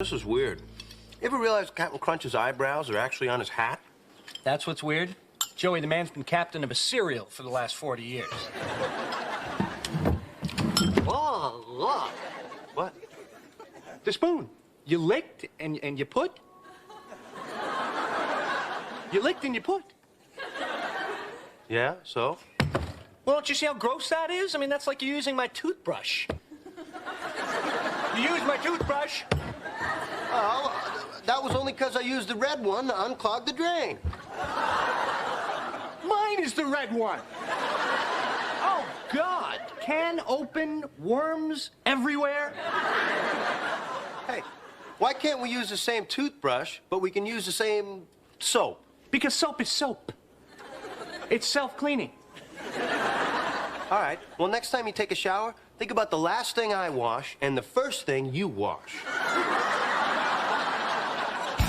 This is weird. You ever realize Captain Crunch's eyebrows are actually on his hat? That's what's weird? Joey, the man's been captain of a cereal for the last 40 years. Oh, look. What? The spoon. You licked and you put? You licked and you put. Yeah, so? Well, don't you see how gross that is? I mean, that's like you using my toothbrush. You used my toothbrush. Oh, that was only because I used the red one to unclog the drain. Mine is the red one. Oh, God. Can open, worms everywhere. Hey, why can't we use the same toothbrush, but we can use the same soap? Because soap is soap. It's self-cleaning. All right, well, next time you take a shower, think about the last thing I wash and the first thing you wash.